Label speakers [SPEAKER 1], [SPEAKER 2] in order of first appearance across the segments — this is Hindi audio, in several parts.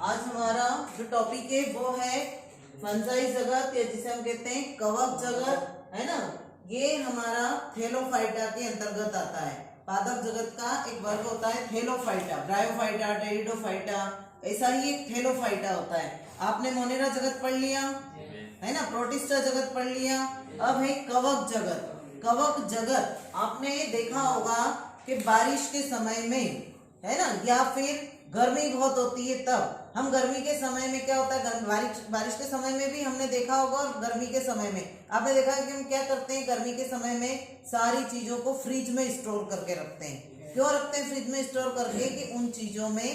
[SPEAKER 1] आज हमारा जो टॉपिक है वो है फंजाई जगत या जिसे हम कहते हैं कवक जगत, है ना। ये हमारा थैलोफाइटा के अंतर्गत आता है। पादप जगत का एक वर्ग होता है थैलोफाइटा, ब्रायोफाइटा, टेरिडोफाइटा, ऐसा ही एक थैलोफाइटा होता है। आपने मोनेरा जगत पढ़ लिया है ना, प्रोटिस्टा जगत पढ़ लिया। अब है कवक जगत। कवक जगत आपने देखा होगा कि बारिश के समय में, है ना, या फिर गर्मी बहुत होती है तब। हम गर्मी के समय में क्या होता है, बारिश के समय में भी हमने देखा होगा, और गर्मी के समय में आपने देखा है कि हम क्या करते हैं, गर्मी के समय में सारी चीजों को फ्रिज में स्टोर करके रखते हैं। क्यों रखते हैं फ्रिज में स्टोर करके? कि उन चीजों में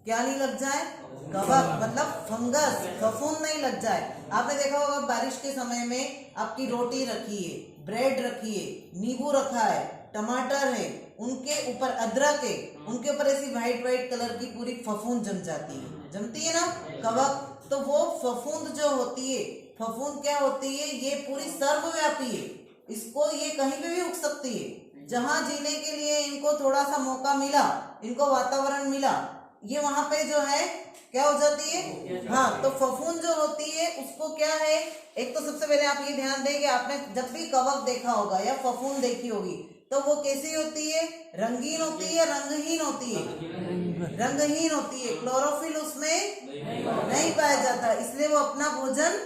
[SPEAKER 1] क्या नहीं लग जाए, कवक मतलब फंगस, फफूंद नहीं लग जाए। आपने देखा होगा बारिश के समय में आपकी रोटी रखी है, ब्रेड रखी है, नींबू रखा है, टमाटर है, उनके ऊपर अदरक है, उनके ऊपर ऐसी व्हाइट व्हाइट कलर की पूरी फफूंद जम जाती है, जमती है ना कवक। तो वो फफूंद जो होती है, फफूंद क्या होती है, ये पूरी सर्वव्यापी है। इसको ये कहीं पे भी उग सकती है। जहां जीने के लिए इनको थोड़ा सा मौका मिला, इनको वातावरण मिला, ये वहां पे जो है क्या हो जाती है। हाँ, तो फफूंद जो होती है उसको क्या है, एक तो सबसे पहले आप ये ध्यान दें कि आपने जब भी कवक देखा होगा या फफूंद देखी होगी तो वो कैसी होती है, रंगीन होती है, रंगहीन होती है, रंगहीन होती है। क्लोरोफिल उसमें नहीं पाया जाता, इसलिए वो अपना भोजन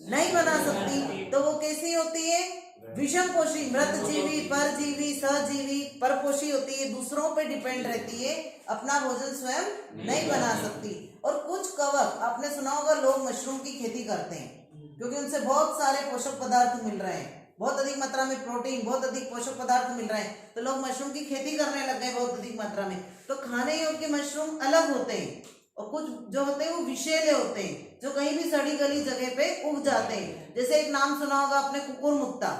[SPEAKER 1] नहीं बना सकती। तो वो कैसी होती है, विषमपोषी, मृतजीवी, परजीवी, सहजीवी, परपोषी होती है, दूसरों पे डिपेंड रहती है, अपना भोजन स्वयं नहीं बना सकती। और कुछ कवक आपने सुना होगा, लोग मशरूम की खेती करते हैं क्योंकि उनसे बहुत सारे पोषक पदार्थ मिल रहे हैं, बहुत अधिक मात्रा में प्रोटीन, बहुत अधिक पोषक पदार्थ मिल रहे हैं, तो लोग मशरूम की खेती करने लग गए बहुत अधिक मात्रा में। तो खाने योग्य मशरूम अलग होते हैं, और कुछ जो होते हैं वो विषैले होते हैं, जो कहीं भी सड़ी गली जगह पे उग जाते हैं। जैसे एक नाम सुना होगा आपने, कुकुरमुत्ता।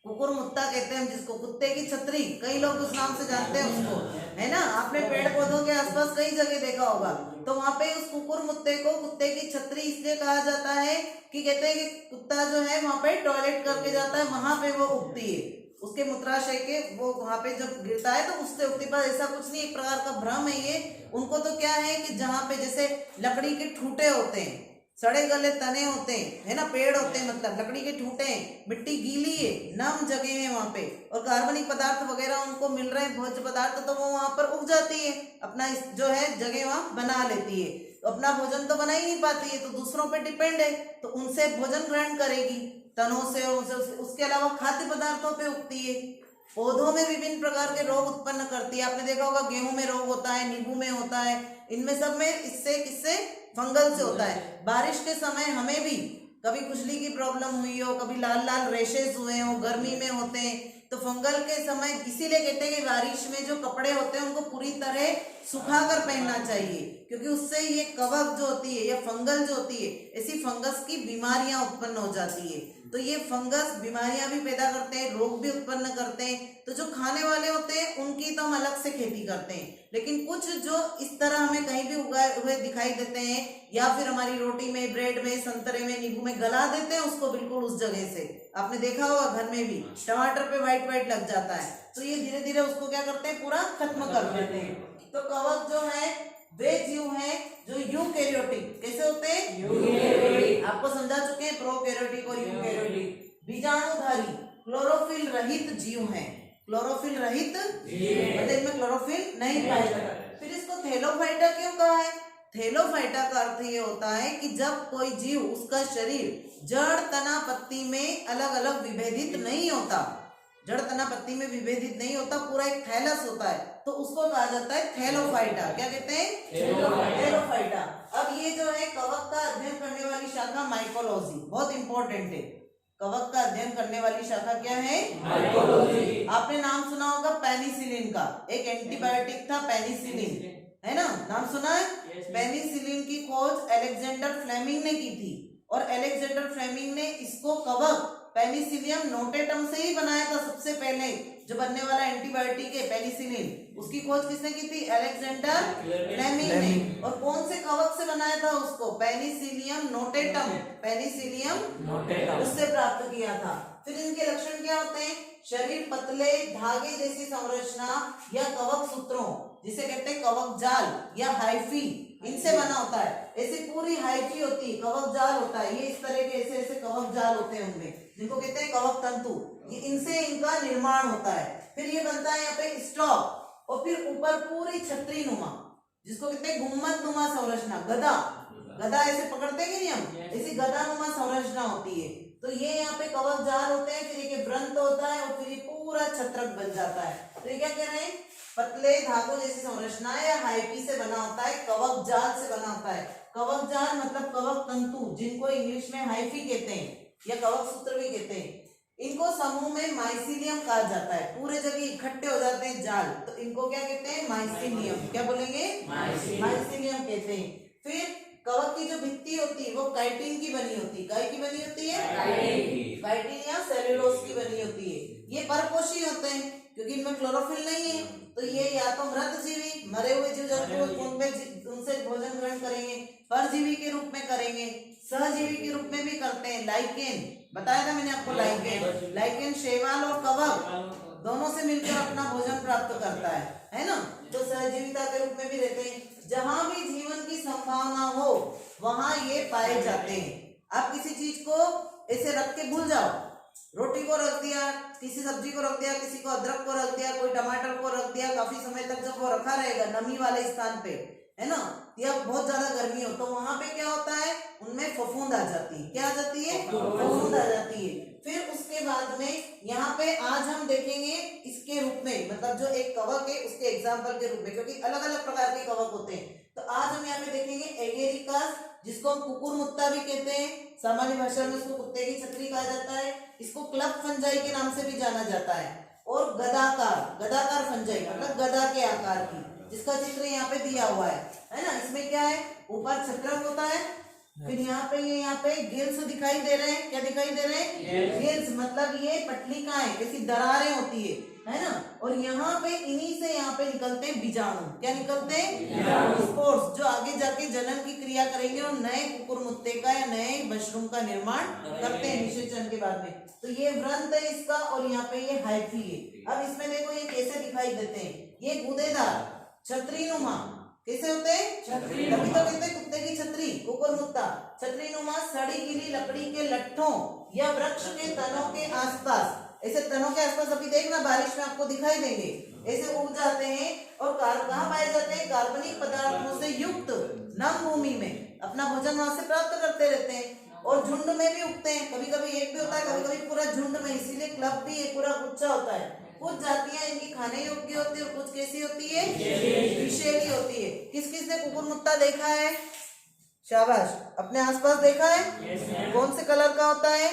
[SPEAKER 1] कुकुरमुत्ता कहते हैं जिसको, कुत्ते की छतरी, कई लोग उस नाम से जानते हैं उसको, है ना। आपने पेड़ पौधों के आसपास कई जगह देखा होगा, तो वहां पे उस कुकुरमुत्ते को कुत्ते की छतरी इसलिए कहा जाता है कि कहते हैं कि कुत्ता जो है वहां पे टॉयलेट करके जाता है, वहां पे वो उगती है, उसके मूत्राशय के वो वहां पे जब गिरता है तो उससे उगती। पर ऐसा कुछ नहीं, एक प्रकार का भ्रम है ये। उनको तो क्या है कि जहाँ पे जैसे लकड़ी के ठूटे होते हैं, सड़े गले तने होते हैं, है ना, पेड़ होते हैं, मतलब लकड़ी के ठूटे हैं, मिट्टी गीली है, नम जगह है वहां पे, और कार्बनिक पदार्थ वगैरह उनको मिल रहे हैं, भोज्य पदार्थ, तो वो वहां पर उग जाती है, अपना जो है जगह वहां बना लेती है। तो अपना भोजन तो बना ही नहीं पाती है, तो दूसरों पे डिपेंड है, तो उनसे भोजन ग्रहण करेगी, तनों से, उसके अलावा खाद्य पदार्थों पे उगती है। पौधों में विभिन्न प्रकार के रोग उत्पन्न करती है। आपने देखा होगा गेहूं में रोग होता है, नींबू में होता है, इनमें सब में इससे किससे, फंगल से होता है। बारिश के समय हमें भी कभी खुजली की प्रॉब्लम हुई हो, कभी लाल लाल रेशेस हुए हो, गर्मी में होते हैं, तो फंगल के समय इसीलिए कहते हैं कि बारिश में जो कपड़े होते हैं उनको पूरी तरह सुखाकर पहनना चाहिए, क्योंकि उससे ये कवक जो होती है या फंगल जो होती है, ऐसी फंगस की बीमारियां उत्पन्न हो जाती है। तो ये फंगस बीमारियां भी पैदा करते हैं, रोग भी उत्पन्न करते हैं। तो जो खाने वाले होते हैं उनकी तो हम अलग से खेती करते हैं, लेकिन कुछ जो इस तरह हमें कहीं भी उगाए हुए दिखाई देते हैं, या फिर हमारी रोटी में, ब्रेड में, संतरे में, नींबू में गला देते हैं उसको बिल्कुल उस जगह से। आपने देखा होगा घर में भी टमाटर पे व्हाइट व्हाइट लग जाता है, तो ये धीरे धीरे उसको क्या करते हैं, पूरा खत्म कर देते हैं। तो कवक जो है वे जीव हैं जो यूकैरियोटिक, कैसे होते हैं, यूकैरियोटिक। आपको समझा चुके हैं प्रोकैरियोटिक और यूकैरियोटिक। बीजाणुधारी क्लोरोफिल रहित जीव हैं, क्लोरोफिल रहित मतलब इनमें क्लोरोफिल नहीं पाया जाता। फिर इसको थैलोफाइटा क्यों कहा है? थैलोफाइटा का अर्थ ये होता है कि जब कोई जीव, उसका शरीर जड़, तना, पत्ती में अलग अलग विभेदित नहीं होता, जड़, तना, पत्ती में विभेदित नहीं होता, पूरा एक थैलस होता है, तो उसको कहा जाता है थैलोफाइटा। क्या कहते हैं? थैलोफाइटा। अब ये जो है कवक का अध्ययन करने वाली शाखा माइकोलॉजी, बहुत इंपॉर्टेंट है। कवक का अध्ययन करने वाली शाखा क्या है? माइकोलॉजी। आपने नाम सुना होगा पेनिसिलिन का, एक एंटीबायोटिक था पेनिसिलिन, है ना, नाम सुना है? पेनिसिलिन की खोज अलेक्जेंडर फ्लेमिंग ने की थी, और अलेक्जेंडर फ्लेमिंग ने इसको कवक पेनिसिलियम नोटेटम से ही बनाया था। सबसे पहले जो बनने वाला एंटीबायोटिक है पेनिसिलिन, उसकी खोज किसने की थी? अलेक्जेंडर फ्लेमिंग ने। और कौन से कवक से बनाया था उसको? पेनिसिलियम नोटेटम, पेनिसिलियम नोटेटम, उससे प्राप्त किया था। फिर इनके लक्षण क्या होते हैं? शरीर पतले धागे जैसी संरचना या कवक सूत्रों, जिसे कहते हैं कवक जाल या हाइफी, इनसे बना होता है। ऐसी पूरी हाइफी होती है, कवक जाल होता है। ये इस तरह के ऐसे ऐसे कवक जाल होते हैं उनमें, जिनको कहते हैं कवक तंतु। ये इनसे इनका निर्माण होता है। फिर ये बनता है यहाँ पे स्टॉक, और फिर ऊपर पूरी छतरी नुमा, जिसको कहते हैं गुम्मद नुमा संरचना, गदा। गदा ऐसे पकड़ते हैं कि नहीं हम, ऐसी गदा नुमा संरचना होती है। तो ये यहाँ पे कवक जाल होते हैं, फिर ये व्रंत होता है, और फिर ये पूरा छत्रक बन जाता है। तो ये क्या कह रहे हैं, पतले धागों जैसी संरचना या हाइफी से बना होता है, कवक जाल से बना होता है। कवक जाल मतलब कवक तंतु, जिनको इंग्लिश में हाइफी कहते हैं या कवक सूत्र भी कहते हैं। इनको समूह में माइसीलियम कहा जाता है। पूरे जगह इकट्ठे हो जाते हैं जाल, तो इनको क्या कहते हैं, माइसीलियम। क्या बोलेंगे, माइसीलियम कहते हैं। फिर कवक की जो भित्ति होती है वो काइटिन की बनी होती है। काय की बनी होती है, काइटिन या सेल्यूलोज की बनी होती है। ये परपोषी होते हैं क्योंकि इनमें क्लोरोफिल नहीं है, तो ये या तो मृत जीवी, मरे हुए जीव जंतु उनसे भोजन ग्रहण करेंगे, परजीवी के रूप में करेंगे, सहजीवी के रूप में भी करते हैं। लाइकेन बताया था मैंने आपको, लाइकेन शैवाल और कवक दोनों से मिलकर अपना भोजन प्राप्त करता है ना। तो सहजीविता के रूप में भी रहते हैं। जहां भी जीवन की संभावना हो वहां ये पाए जाते हैं। आप किसी चीज को ऐसे रख के भूल जाओ, रोटी को रख दिया, किसी सब्जी को रख दिया, किसी को अदरक को रख दिया, कोई टमाटर को रख दिया, काफी समय तक जब वो रखा रहेगा नमी वाले स्थान पे, है ना, या बहुत ज्यादा गर्मी हो, तो वहां पे क्या होता है, उनमें फफूंद आ जाती है। क्या आ जाती है, फफूंद आ जाती है। फिर उसके बाद में यहाँ पे आज हम देखेंगे इसके रूप में, मतलब जो एक कवक है उसके एग्जाम्पल के रूप में, क्योंकि अलग अलग प्रकार के कवक होते हैं। तो आज हम यहाँ पे देखेंगे एगेरिकस, जिसको हम कुकुरमुत्ता भी कहते हैं, सामान्य भाषा में उसको कुत्ते की छतरी कहा जाता है। इसको क्लब फंजाई के नाम से भी जाना जाता है। और गदाकार फंजाई मतलब गदा के आकार की, जिसका चित्र यहाँ पे दिया हुआ है ना। इसमें क्या है, ऊपर छत्रक होता है, फिर यहाँ पे गिल्स दिखाई दे रहे हैं। क्या दिखाई दे रहे हैं, गिल्स मतलब ये पटलिकाएं, कैसी दरारें होती है ना। और यहाँ पे इन्हीं से यहाँ पे निकलते हैं बीजाणु। क्या निकलते हैं, स्पोर्स, जो आगे जाके जनन की क्रिया करेंगे और नए कुकुरमुत्ते का या नए मशरूम का निर्माण करते हैं निषेचन के बाद में। तो ये व्रंत है इसका, और यहाँ पे ये हाइफी है। अब इसमें देखो ये कैसे दिखाई देते हैं, ये गूदेदार छतरीनुमा कैसे होते हैं, तभी तो कहते हैं कुत्ते की छतरी, कुकुरमुत्ता। छतरीनुमा सड़ी गीली लकड़ी के लट्ठों या वृक्ष के तनों के आसपास, ऐसे तनों के आसपास अभी देखना बारिश में आपको दिखाई देंगे, ऐसे उग जाते हैं। और कहाँ पाए जाते हैं, कार्बनिक पदार्थों से युक्त नम भूमि में अपना भोजन वहां से प्राप्त करते रहते हैं। और झुंड में भी उगते हैं, कभी कभी एक भी होता है, कभी कभी पूरा झुंड में, इसीलिए क्लब भी एक पूरा गुच्छा होता है। कुछ जातियां इनकी खाने योग्य होती है और कुछ कैसी होती है, विषैली होती है। किस किस ने कुकुरमुत्ता देखा है, शाबाश, अपने आसपास देखा है। कौन से कलर का होता है,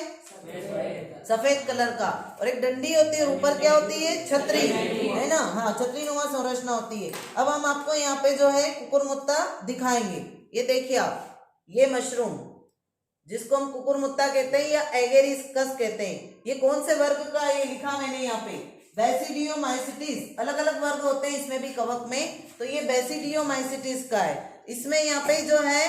[SPEAKER 1] सफेद कलर का, और एक डंडी होती है, ऊपर क्या होती है, छतरी, है ना। हाँ, छतरी नुमा संरचना होती है। अब हम आपको यहाँ पे जो है कुकुरमुत्ता दिखाएंगे। ये देखिए आप, ये मशरूम जिसको हम कुकुरमुत्ता कहते हैं या एगेरिकस कहते हैं, ये कौन से वर्ग का, ये लिखा मैंने यहाँ पे, बेसिडियोमाइसिटिस। अलग अलग वर्ग होते हैं इसमें भी कवक में, तो ये बेसिडियोमाइसिटिस का है। इसमें यहाँ पे जो है,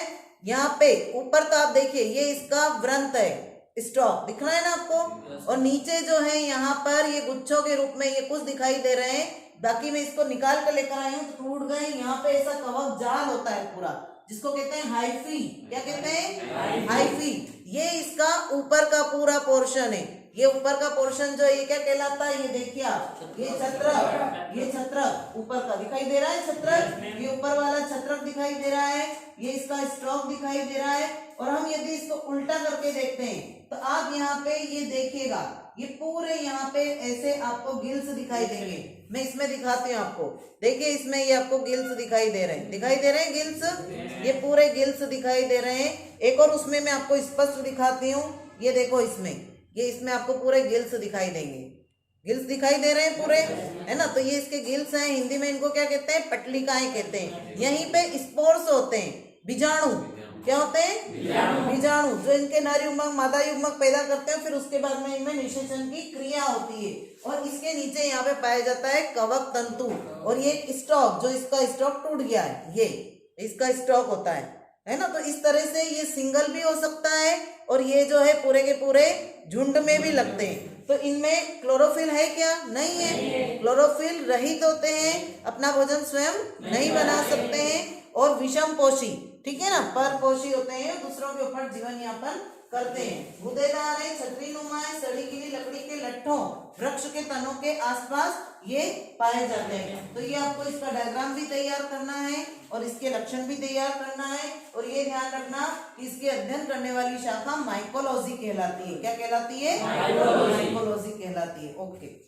[SPEAKER 1] यहाँ पे ऊपर का आप देखिए, ये इसका व्रंत है, स्टॉक दिख रहा है ना आपको, और नीचे जो है यहाँ पर ये गुच्छों के रूप में ये कुछ दिखाई दे रहे हैं। बाकी मैं इसको निकाल कर लेकर आई हूँ तो टूट गए। यहाँ पे ऐसा कवक जाल होता है पूरा, जिसको कहते हैं हाइफी। क्या कहते हैं, हाइफी। ये इसका ऊपर का पूरा पोर्शन है। ये ऊपर का पोर्शन जो है ये क्या कहलाता है, ये देखिए आप, ये छत्रक, ये छत्रक ऊपर का दिखाई दे रहा है, छत्रक, ये ऊपर वाला छत्रक दिखाई दे रहा है, ये इसका स्टॉक दिखाई दे रहा है। और हम यदि इसको उल्टा करके देखते हैं तो आप यहाँ पे ये देखिएगा, ये पूरे यहाँ पे ऐसे आपको गिल्स दिखाई देंगे। मैं इसमें दिखाती हूँ आपको, देखिए इसमें ये आपको गिल्स दिखाई दे रहे हैं, दिखाई दे रहे हैं गिल्स, ये पूरे गिल्स दिखाई दे रहे हैं। एक और उसमें मैं आपको स्पष्ट दिखाती हूँ, ये देखो इसमें, ये इसमें आपको पूरे गिल्स दिखाई देंगे, गिल्स दिखाई दे रहे हैं पूरे, है ना। तो ये इसके गिल्स हैं, हिंदी में इनको क्या कहते हैं, पटलिकाएं कहते हैं। यहीं पे स्पोर्स होते हैं, बीजाणु। क्या होते हैं, बीजाणु, जो इनके नर युग्मक मादा युग्मक पैदा करते हैं, फिर उसके बाद में इनमें निषेचन की क्रिया होती है। और इसके नीचे यहाँ पे पाया जाता है कवक तंतु, और ये स्टॉक, जो इसका स्टॉक टूट गया है, ये इसका स्टॉक होता है ना। तो इस तरह से ये सिंगल भी हो सकता है, और ये जो है पूरे के पूरे झुंड में भी लगते हैं। तो इनमें क्लोरोफिल है क्या, नहीं है, क्लोरोफिल रहित होते हैं, अपना भोजन स्वयं नहीं बना सकते हैं। और विषमपोषी, ठीक है ना, परपोषी होते हैं, दूसरों के ऊपर जीवन यापन करते हैं। गूदेदार है, छतरी नुमा है, सड़ी गीली लकड़ी के लट्ठों, वृक्ष के तनों के आसपास ये पाए जाते हैं। तो ये आपको इसका डायग्राम भी तैयार करना है और इसके लक्षण भी तैयार करना है, और ये ध्यान रखना कि इसके अध्ययन करने वाली शाखा माइकोलॉजी कहलाती है। क्या कहलाती है? माइकोलॉजी कहलाती है। ओके।